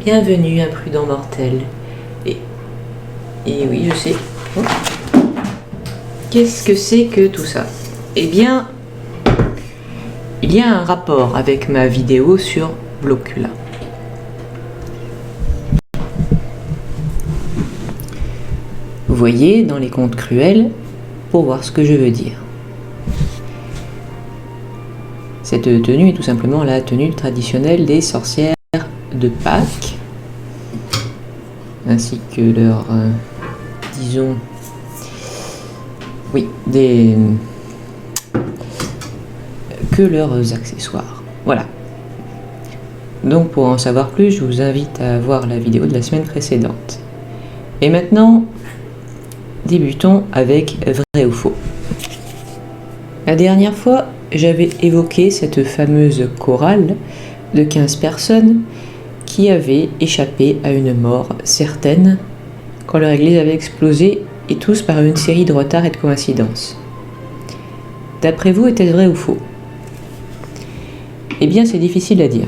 Bienvenue, imprudent mortel. Et oui, je sais. Oh. Qu'est-ce que c'est que tout ça? Eh bien, il y a un rapport avec ma vidéo sur Blocula. Vous voyez dans les contes cruels, pour voir ce que je veux dire. Cette tenue est tout simplement la tenue traditionnelle des sorcières de Pâques, ainsi que leur, disons, oui, que leurs accessoires. Voilà. Donc pour en savoir plus, je vous invite à voir la vidéo de la semaine précédente. Et maintenant, débutons avec vrai ou faux. La dernière fois, j'avais évoqué cette fameuse chorale de 15 personnes qui avaient échappé à une mort certaine quand leur église avait explosé, et tous par une série de retards et de coïncidences. D'après vous, était-ce vrai ou faux? Eh bien, c'est difficile à dire.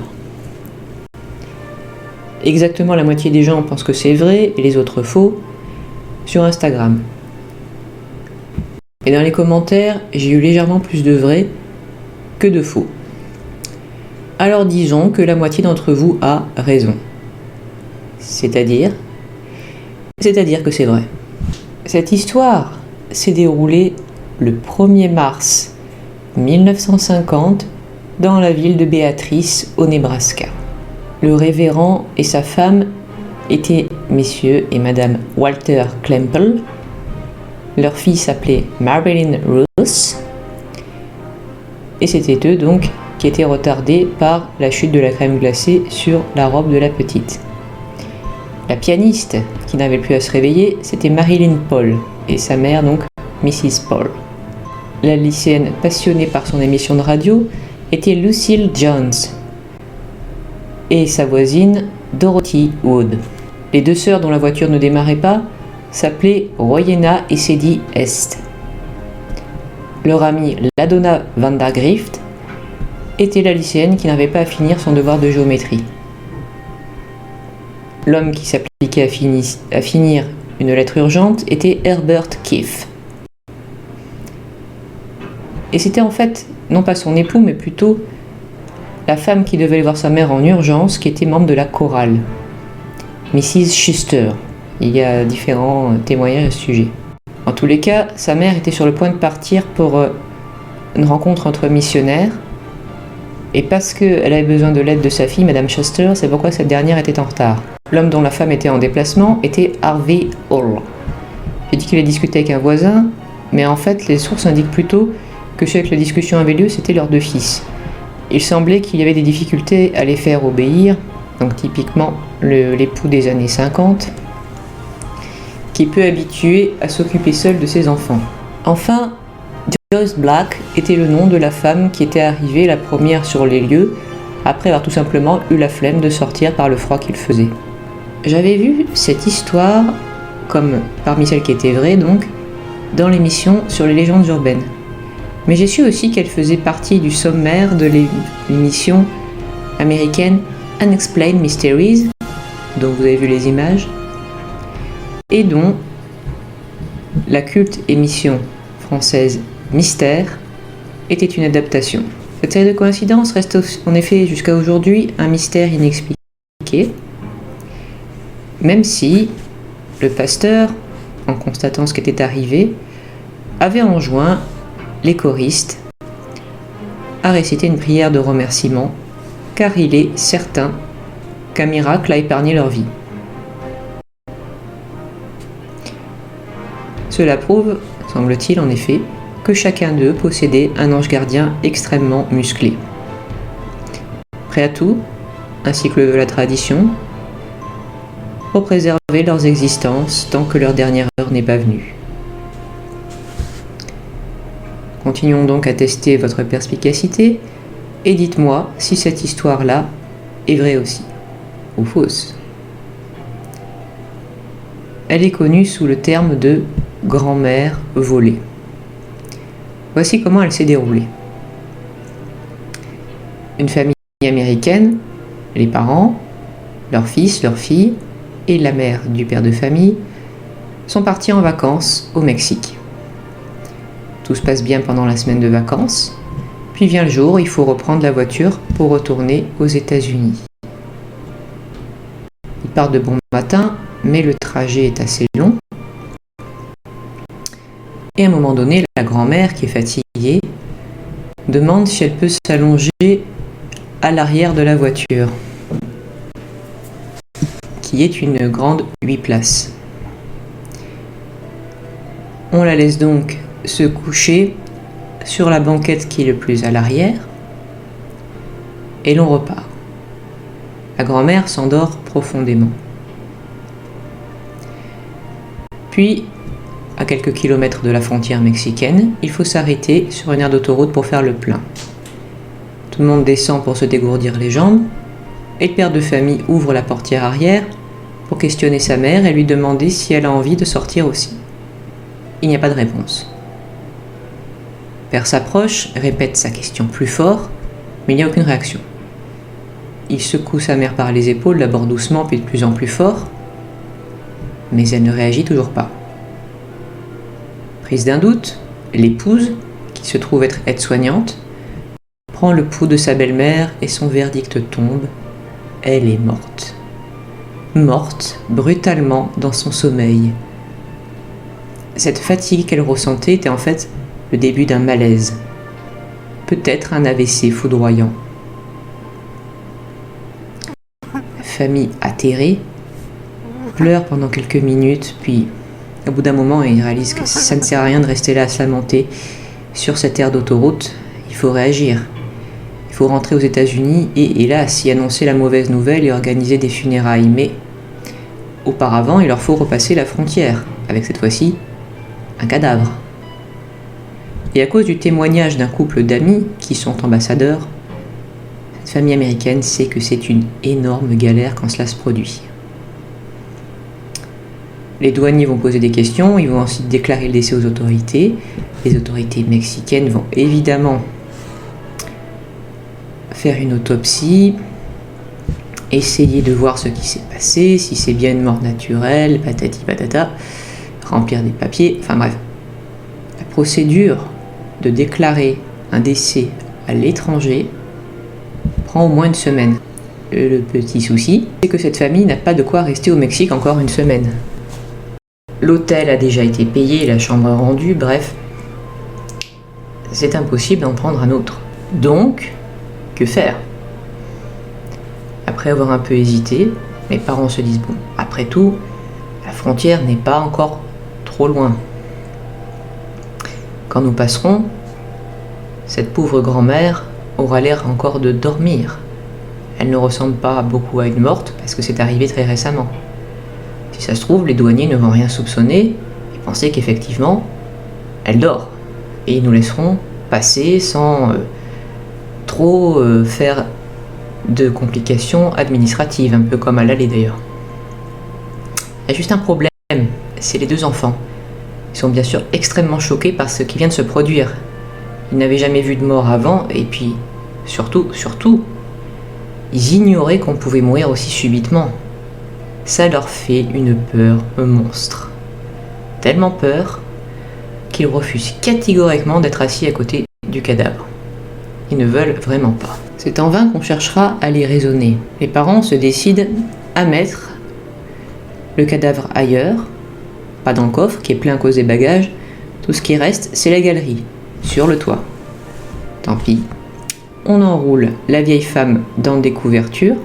Exactement la moitié des gens pensent que c'est vrai et les autres faux sur Instagram. Et dans les commentaires, j'ai eu légèrement plus de vrai que de faux. Alors disons que la moitié d'entre vous a raison. C'est-à-dire que c'est vrai. Cette histoire s'est déroulée le 1er mars 1950 dans la ville de Béatrice, au Nebraska. Le révérend et sa femme étaient messieurs et madame Walter Klempel. Leur fille s'appelait Marilyn Ruth. Et c'était eux donc qui étaient retardés par la chute de la crème glacée sur la robe de la petite. La pianiste qui n'avait plus à se réveiller, c'était Marilyn Paul et sa mère donc Mrs. Paul. La lycéenne passionnée par son émission de radio était Lucille Jones et sa voisine Dorothy Wood. Les deux sœurs dont la voiture ne démarrait pas s'appelaient Royena et Sadie Est. Leur amie Ladonna Vandergrift était la lycéenne qui n'avait pas à finir son devoir de géométrie. L'homme qui s'appliquait à finir une lettre urgente était Herbert Keefe. Et c'était en fait, non pas son époux, mais plutôt la femme qui devait aller voir sa mère en urgence, qui était membre de la chorale, Mrs. Schuster. Il y a différents témoignages à ce sujet. En tous les cas, sa mère était sur le point de partir pour une rencontre entre missionnaires. Et parce qu'elle avait besoin de l'aide de sa fille, Madame Schuster, c'est pourquoi cette dernière était en retard. L'homme dont la femme était en déplacement était Harvey Hall. J'ai dit qu'il avait discuté avec un voisin, mais en fait, les sources indiquent plutôt que ceux avec la discussion avait lieu, c'était leurs deux fils. Il semblait qu'il y avait des difficultés à les faire obéir, donc typiquement l'époux des années 50, qui est peu habitué à s'occuper seul de ses enfants. Enfin, Joyce Black était le nom de la femme qui était arrivée la première sur les lieux, après avoir tout simplement eu la flemme de sortir par le froid qu'il faisait. J'avais vu cette histoire, comme parmi celles qui étaient vraies donc, dans l'émission sur les légendes urbaines. Mais j'ai su aussi qu'elle faisait partie du sommaire de l'émission américaine Unexplained Mysteries, dont vous avez vu les images, et dont la culte émission française Mystère était une adaptation. Cette série de coïncidences reste en effet jusqu'à aujourd'hui un mystère inexpliqué, même si le pasteur, en constatant ce qui était arrivé, avait enjoint les choristes à réciter une prière de remerciement, car il est certain qu'un miracle a épargné leur vie. Cela prouve, semble-t-il en effet, que chacun d'eux possédait un ange gardien extrêmement musclé. Prêt à tout, ainsi que le veut la tradition, pour préserver leurs existences tant que leur dernière heure n'est pas venue. Continuons donc à tester votre perspicacité et dites-moi si cette histoire-là est vraie aussi, ou fausse. Elle est connue sous le terme de grand-mère volée. Voici comment elle s'est déroulée. Une famille américaine, les parents, leur fils, leur fille et la mère du père de famille sont partis en vacances au Mexique. Tout se passe bien pendant la semaine de vacances, puis vient le jour où il faut reprendre la voiture pour retourner aux États-Unis. Ils partent de bon matin, mais le trajet est assez long. Et à un moment donné, la grand-mère, qui est fatiguée, demande si elle peut s'allonger à l'arrière de la voiture, qui est une grande 8 places. On la laisse donc se coucher sur la banquette qui est le plus à l'arrière, et l'on repart. La grand-mère s'endort profondément. Puis, à quelques kilomètres de la frontière mexicaine, il faut s'arrêter sur une aire d'autoroute pour faire le plein. Tout le monde descend pour se dégourdir les jambes, et le père de famille ouvre la portière arrière pour questionner sa mère et lui demander si elle a envie de sortir aussi. Il n'y a pas de réponse. Le père s'approche, répète sa question plus fort, mais il n'y a aucune réaction. Il secoue sa mère par les épaules, d'abord doucement, puis de plus en plus fort, mais elle ne réagit toujours pas. Prise d'un doute, l'épouse, qui se trouve être aide-soignante, prend le pouls de sa belle-mère et son verdict tombe. Elle est morte. Morte brutalement dans son sommeil. Cette fatigue qu'elle ressentait était en fait le début d'un malaise. Peut-être un AVC foudroyant. La famille atterrée pleure pendant quelques minutes, puis au bout d'un moment, ils réalisent que ça ne sert à rien de rester là à se lamenter sur cette aire d'autoroute. Il faut réagir. Il faut rentrer aux États-Unis et hélas, y annoncer la mauvaise nouvelle et organiser des funérailles. Mais auparavant, il leur faut repasser la frontière, avec cette fois-ci un cadavre. Et à cause du témoignage d'un couple d'amis qui sont ambassadeurs, cette famille américaine sait que c'est une énorme galère quand cela se produit. Les douaniers vont poser des questions, ils vont ensuite déclarer le décès aux autorités. Les autorités mexicaines vont évidemment faire une autopsie, essayer de voir ce qui s'est passé, si c'est bien une mort naturelle, patati patata, remplir des papiers, enfin bref. La procédure de déclarer un décès à l'étranger prend au moins une semaine. Le petit souci, c'est que cette famille n'a pas de quoi rester au Mexique encore une semaine. L'hôtel a déjà été payé, la chambre rendue, bref, c'est impossible d'en prendre un autre. Donc, que faire? Après avoir un peu hésité, mes parents se disent, bon, après tout, la frontière n'est pas encore trop loin. Quand nous passerons, cette pauvre grand-mère aura l'air encore de dormir. Elle ne ressemble pas beaucoup à une morte, parce que c'est arrivé très récemment. Si ça se trouve, les douaniers ne vont rien soupçonner et penser qu'effectivement, elle dort. Et ils nous laisseront passer sans trop faire de complications administratives, un peu comme à l'aller d'ailleurs. Il y a juste un problème, c'est les deux enfants. Ils sont bien sûr extrêmement choqués par ce qui vient de se produire. Ils n'avaient jamais vu de mort avant et puis, surtout, ils ignoraient qu'on pouvait mourir aussi subitement. Ça leur fait une peur monstre. Tellement peur qu'ils refusent catégoriquement d'être assis à côté du cadavre. Ils ne veulent vraiment pas. C'est en vain qu'on cherchera à les raisonner. Les parents se décident à mettre le cadavre ailleurs, pas dans le coffre qui est plein à cause des bagages. Tout ce qui reste, c'est la galerie, sur le toit. Tant pis. On enroule la vieille femme dans des couvertures,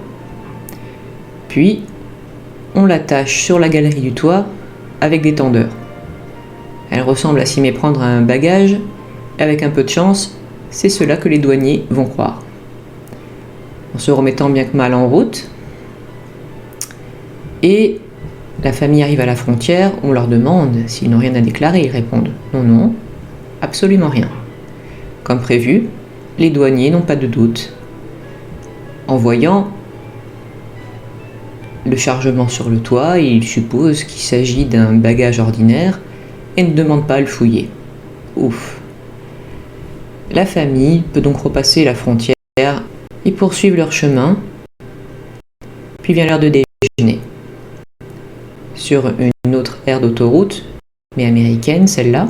puis on l'attache sur la galerie du toit avec des tendeurs. Elle ressemble à s'y méprendre à un bagage, et avec un peu de chance, c'est cela que les douaniers vont croire. En se remettant bien que mal en route, et la famille arrive à la frontière, on leur demande s'ils n'ont rien à déclarer, ils répondent non, absolument rien. Comme prévu, les douaniers n'ont pas de doute. En voyant le chargement sur le toit, ils supposent qu'il s'agit d'un bagage ordinaire et ne demandent pas à le fouiller. Ouf. La famille peut donc repasser la frontière et poursuivre leur chemin puis vient l'heure de déjeuner. Sur une autre aire d'autoroute, mais américaine celle-là,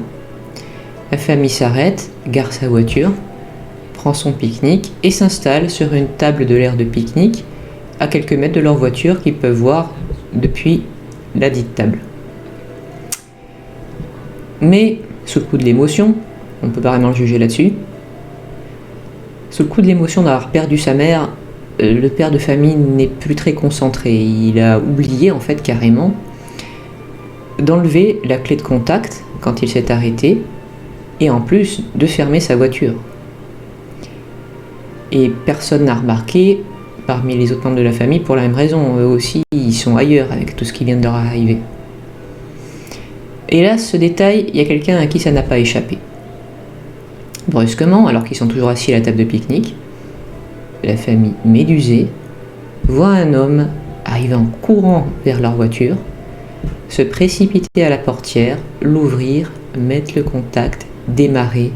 la famille s'arrête, gare sa voiture, prend son pique-nique et s'installe sur une table de l'aire de pique-nique à quelques mètres de leur voiture qu'ils peuvent voir depuis la dite table. Mais sous le coup de l'émotion, on peut pas vraiment le juger là-dessus, sous le coup de l'émotion d'avoir perdu sa mère, le père de famille n'est plus très concentré. Il a oublié en fait carrément d'enlever la clé de contact quand il s'est arrêté et en plus de fermer sa voiture. Et personne n'a remarqué parmi les autres membres de la famille pour la même raison. Eux aussi, ils sont ailleurs avec tout ce qui vient de leur arriver. Et là, ce détail, il y a quelqu'un à qui ça n'a pas échappé. Brusquement, alors qu'ils sont toujours assis à la table de pique-nique, la famille médusée voit un homme arriver en courant vers leur voiture, se précipiter à la portière, l'ouvrir, mettre le contact, démarrer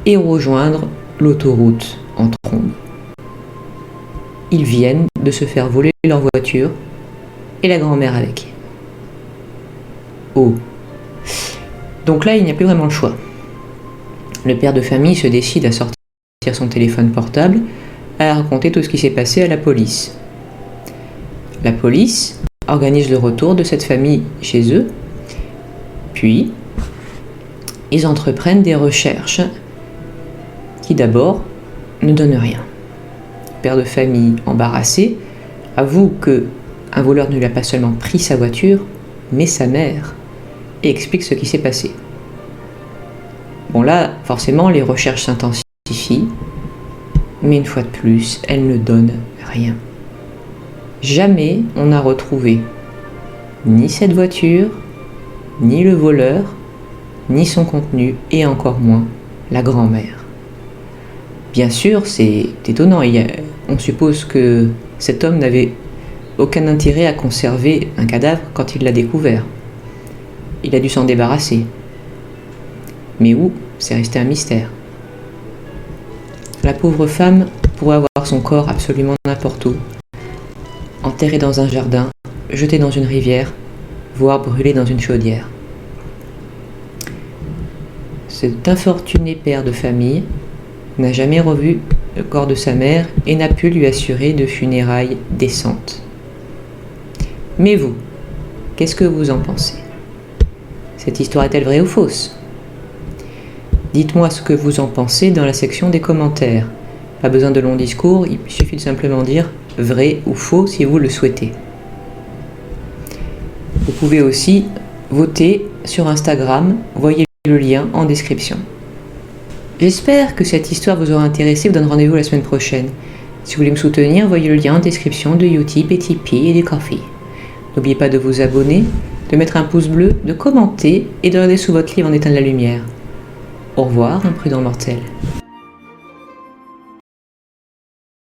et rejoindre l'autoroute en trombe. Ils viennent de se faire voler leur voiture et la grand-mère avec. Oh. Donc là, il n'y a plus vraiment le choix. Le père de famille se décide à sortir son téléphone portable, à raconter tout ce qui s'est passé à la police. La police organise le retour de cette famille chez eux, puis ils entreprennent des recherches qui d'abord ne donnent rien. Le père de famille, embarrassé, avoue que un voleur ne lui a pas seulement pris sa voiture, mais sa mère, et explique ce qui s'est passé. Bon là, forcément, les recherches s'intensifient, mais une fois de plus, elles ne donnent rien. Jamais on n'a retrouvé ni cette voiture, ni le voleur, ni son contenu, et encore moins la grand-mère. Bien sûr, c'est étonnant, on suppose que cet homme n'avait aucun intérêt à conserver un cadavre quand il l'a découvert. Il a dû s'en débarrasser. Mais où? C'est resté un mystère. La pauvre femme pourrait avoir son corps absolument n'importe où, enterré dans un jardin, jeté dans une rivière, voire brûlé dans une chaudière. Cet infortuné père de famille n'a jamais revu le corps de sa mère et n'a pu lui assurer de funérailles décentes. Mais vous, qu'est-ce que vous en pensez? Cette histoire est-elle vraie ou fausse? Dites-moi ce que vous en pensez dans la section des commentaires. Pas besoin de longs discours, il suffit de simplement dire vrai ou faux si vous le souhaitez. Vous pouvez aussi voter sur Instagram, voyez le lien en description. J'espère que cette histoire vous aura intéressé, vous donne rendez-vous la semaine prochaine. Si vous voulez me soutenir, voyez le lien en description de Utip et Tipeee et du Ko-fi. N'oubliez pas de vous abonner, de mettre un pouce bleu, de commenter et de regarder sous votre livre en éteindre la lumière. Au revoir, imprudent mortel.